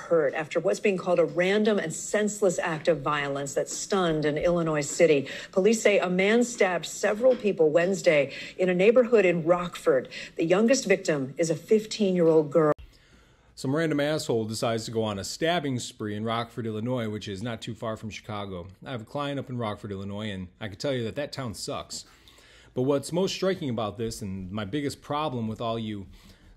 hurt after what's being called a random and senseless act of violence that stunned an Illinois city. Police say a man stabbed several people Wednesday in a neighborhood in Rockford. The youngest victim is a 15-year-old girl. Some random asshole decides to go on a stabbing spree in Rockford, Illinois, which is not too far from Chicago. I have a client up in Rockford, Illinois, and I can tell you that that town sucks. But what's most striking about this, and my biggest problem with all you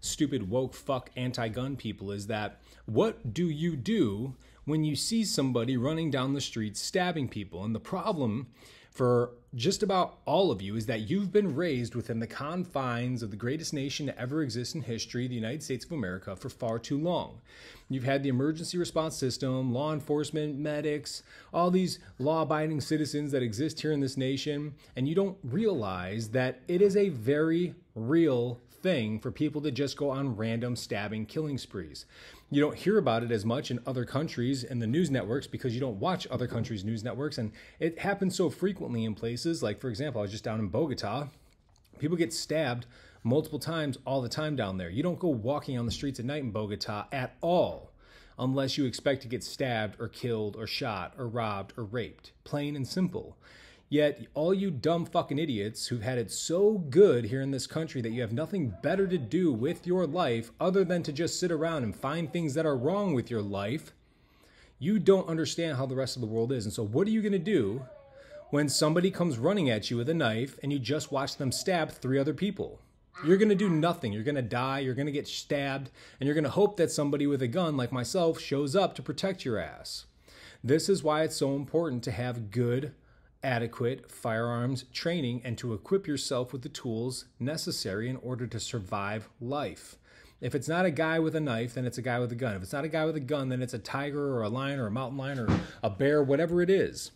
stupid woke fuck anti-gun people, is that what do you do when you see somebody running down the street stabbing people? And the problem for just about all of you is that you've been raised within the confines of the greatest nation to ever exist in history, the United States of America, for far too long. You've had the emergency response system, law enforcement, medics, all these law-abiding citizens that exist here in this nation, and you don't realize that it is a very real thing for people to just go on random stabbing, killing sprees. You don't hear about it as much in other countries and the news networks because you don't watch other countries' news networks, and it happens so frequently in places like, for example, I was just down in Bogota. People get stabbed multiple times all the time down there. You don't go walking on the streets at night in Bogota at all unless you expect to get stabbed or killed or shot or robbed or raped. Plain and simple. Yet all you dumb fucking idiots who've had it so good here in this country that you have nothing better to do with your life other than to just sit around and find things that are wrong with your life, you don't understand how the rest of the world is. And so what are you going to do when somebody comes running at you with a knife and you just watch them stab 3 other people? You're going to do nothing. You're going to die. You're going to get stabbed. And you're going to hope that somebody with a gun like myself shows up to protect your ass. This is why it's so important to have good, adequate firearms training and to equip yourself with the tools necessary in order to survive life. If it's not a guy with a knife, then it's a guy with a gun. If it's not a guy with a gun, then it's a tiger or a lion or a mountain lion or a bear, whatever it is.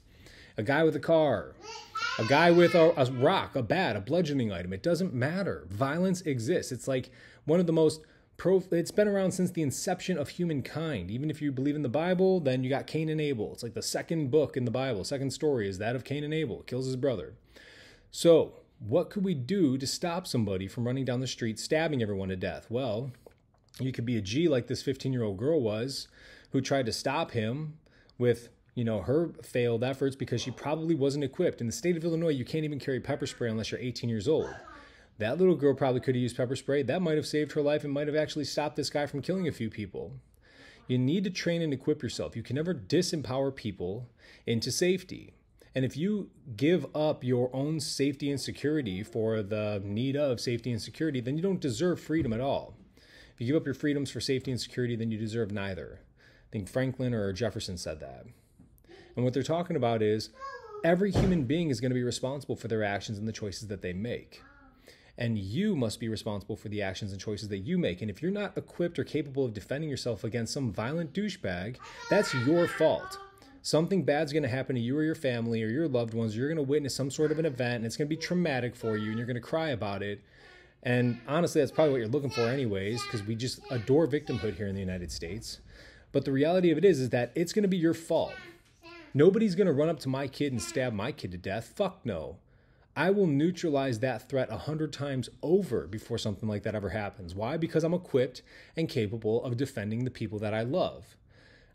A guy with a car, a guy with a rock, a bat, a bludgeoning item. It doesn't matter. Violence exists. It's like one of the most it's been around since the inception of humankind. Even if you believe in the Bible, then you got Cain and Abel. It's like the second book in the Bible, second story is that of Cain and Abel. Kills his brother. So what could we do to stop somebody from running down the street stabbing everyone to death? Well, you could be a G like this 15-year-old girl was, who tried to stop him with, her failed efforts because she probably wasn't equipped. In the state of Illinois, you can't even carry pepper spray unless you're 18 years old. That little girl probably could have used pepper spray. That might have saved her life and might have actually stopped this guy from killing a few people. You need to train and equip yourself. You can never disempower people into safety. And if you give up your own safety and security for the need of safety and security, then you don't deserve freedom at all. If you give up your freedoms for safety and security, then you deserve neither. I think Franklin or Jefferson said that. And what they're talking about is every human being is going to be responsible for their actions and the choices that they make. And you must be responsible for the actions and choices that you make. And if you're not equipped or capable of defending yourself against some violent douchebag, that's your fault. Something bad's going to happen to you or your family or your loved ones. You're going to witness some sort of an event, and it's going to be traumatic for you, and you're going to cry about it. And honestly, that's probably what you're looking for anyways, because we just adore victimhood here in the United States. But the reality of it is that it's going to be your fault. Nobody's going to run up to my kid and stab my kid to death. Fuck no. I will neutralize that threat 100 times over before something like that ever happens. Why? Because I'm equipped and capable of defending the people that I love.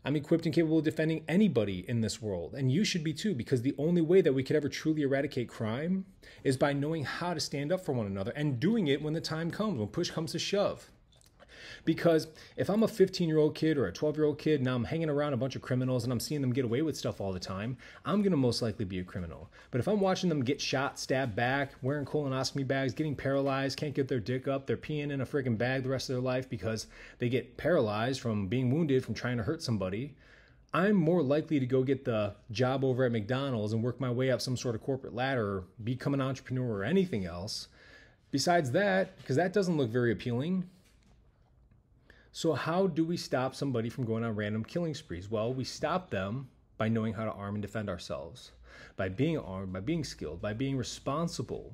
I'm equipped and capable of defending anybody in this world. And you should be too, because the only way that we could ever truly eradicate crime is by knowing how to stand up for one another and doing it when the time comes, when push comes to shove. Because if I'm a 15-year-old kid or a 12-year-old kid and I'm hanging around a bunch of criminals and I'm seeing them get away with stuff all the time, I'm going to most likely be a criminal. But if I'm watching them get shot, stabbed back, wearing colonoscopy bags, getting paralyzed, can't get their dick up, they're peeing in a friggin' bag the rest of their life because they get paralyzed from being wounded from trying to hurt somebody, I'm more likely to go get the job over at McDonald's and work my way up some sort of corporate ladder or become an entrepreneur or anything else. Besides that, because that doesn't look very appealing. So how do we stop somebody from going on random killing sprees? Well, we stop them by knowing how to arm and defend ourselves, by being armed, by being skilled, by being responsible,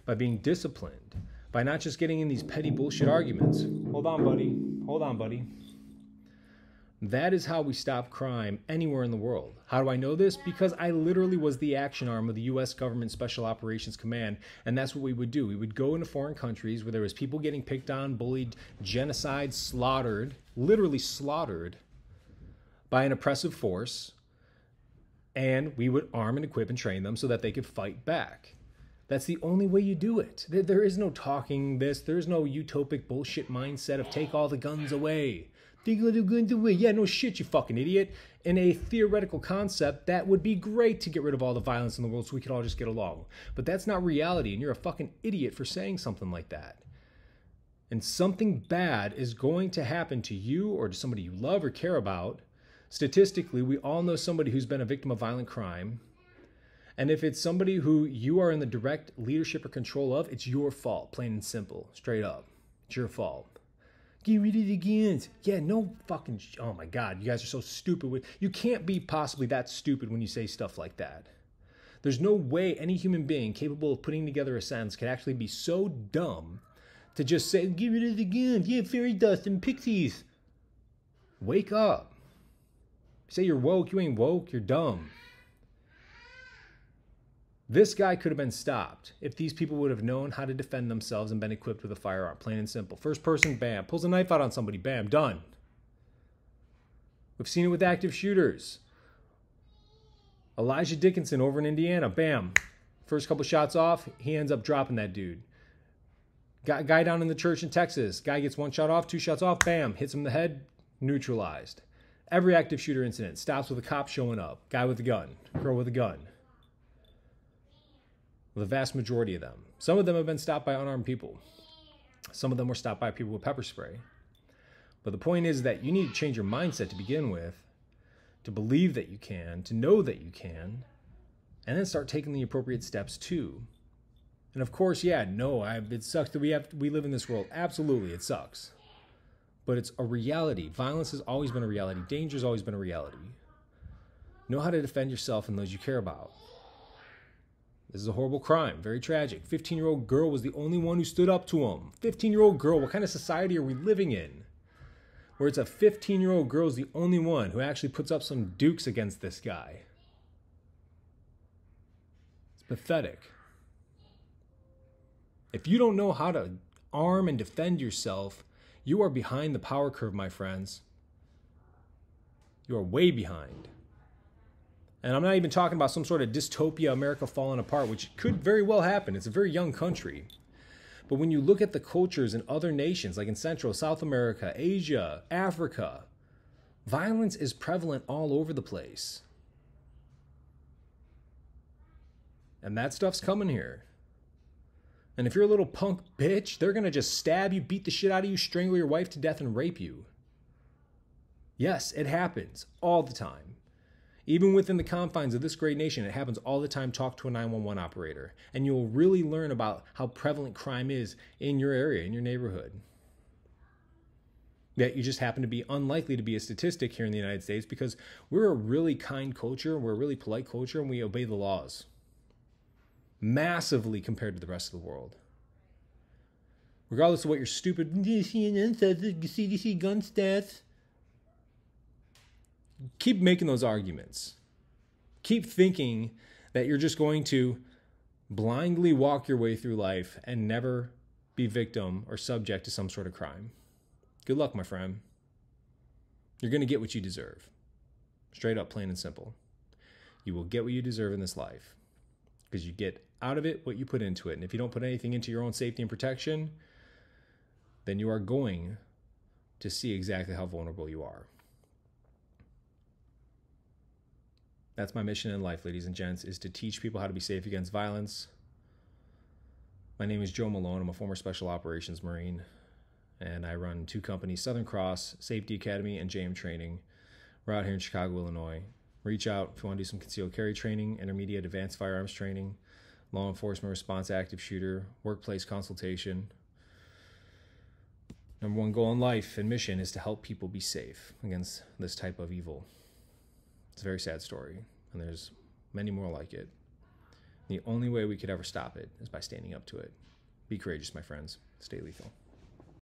by being disciplined, by not just getting in these petty bullshit arguments. Hold on, buddy. Hold on, buddy. That is how we stop crime anywhere in the world. How do I know this? Because I literally was the action arm of the U.S. Government Special Operations Command, and that's what we would do. We would go into foreign countries where there was people getting picked on, bullied, genocide, slaughtered, literally slaughtered, by an oppressive force, and we would arm and equip and train them so that they could fight back. That's the only way you do it. There is no talking this. There is no utopic bullshit mindset of take all the guns away. Take all the guns away. Yeah, no shit, you fucking idiot. In a theoretical concept, that would be great to get rid of all the violence in the world so we could all just get along. But that's not reality, and you're a fucking idiot for saying something like that. And something bad is going to happen to you or to somebody you love or care about. Statistically, we all know somebody who's been a victim of violent crime. And if it's somebody who you are in the direct leadership or control of, it's your fault, plain and simple, straight up. It's your fault. Get rid of the guns. Yeah, no fucking, oh my God, you guys are so stupid. You can't be possibly that stupid when you say stuff like that. There's no way any human being capable of putting together a sentence could actually be so dumb to just say, get rid of the guns, yeah, fairy dust and pixies. Wake up. Say you're woke, you ain't woke, you're dumb. This guy could have been stopped if these people would have known how to defend themselves and been equipped with a firearm, plain and simple. First person, bam. Pulls a knife out on somebody, bam, done. We've seen it with active shooters. Elijah Dickinson over in Indiana, bam. First couple shots off, he ends up dropping that dude. Guy down in the church in Texas, guy gets one shot off, two shots off, bam, hits him in the head, neutralized. Every active shooter incident stops with a cop showing up. Guy with a gun, girl with a gun. The vast majority of them. Some of them have been stopped by unarmed people. Some of them were stopped by people with pepper spray. But the point is that you need to change your mindset to begin with, to believe that you can, to know that you can, and then start taking the appropriate steps too. And of course, yeah, no, it sucks that we live in this world. Absolutely, it sucks. But it's a reality. Violence has always been a reality. Danger has always been a reality. Know how to defend yourself and those you care about. This is a horrible crime, very tragic. 15-year-old girl was the only one who stood up to him. 15-year-old girl, what kind of society are we living in? Where it's a 15-year-old girl is the only one who actually puts up some dukes against this guy. It's pathetic. If you don't know how to arm and defend yourself, you are behind the power curve, my friends. You are way behind. And I'm not even talking about some sort of dystopia, America falling apart, which could very well happen. It's a very young country. But when you look at the cultures in other nations, like in Central, South America, Asia, Africa, violence is prevalent all over the place. And that stuff's coming here. And if you're a little punk bitch, they're going to just stab you, beat the shit out of you, strangle your wife to death, and rape you. Yes, it happens all the time. Even within the confines of this great nation, it happens all the time. Talk to a 911 operator, and you'll really learn about how prevalent crime is in your area, in your neighborhood. That you just happen to be unlikely to be a statistic here in the United States because we're a really kind culture, we're a really polite culture, and we obey the laws. Massively compared to the rest of the world. Regardless of what your stupid CNN says, the CDC gun stats. Keep making those arguments. Keep thinking that you're just going to blindly walk your way through life and never be victim or subject to some sort of crime. Good luck, my friend. You're going to get what you deserve. Straight up, plain and simple. You will get what you deserve in this life because you get out of it what you put into it. And if you don't put anything into your own safety and protection, then you are going to see exactly how vulnerable you are. That's my mission in life, ladies and gents, is to teach people how to be safe against violence. My name is Joe Malone. I'm a former Special Operations Marine, and I run two companies, Southern Cross Safety Academy and JM Training. We're out here in Chicago, Illinois. Reach out if you want to do some concealed carry training, intermediate advanced firearms training, law enforcement response, active shooter, workplace consultation. Number one goal in life and mission is to help people be safe against this type of evil. It's a very sad story, and there's many more like it. The only way we could ever stop it is by standing up to it. Be courageous, my friends. Stay lethal.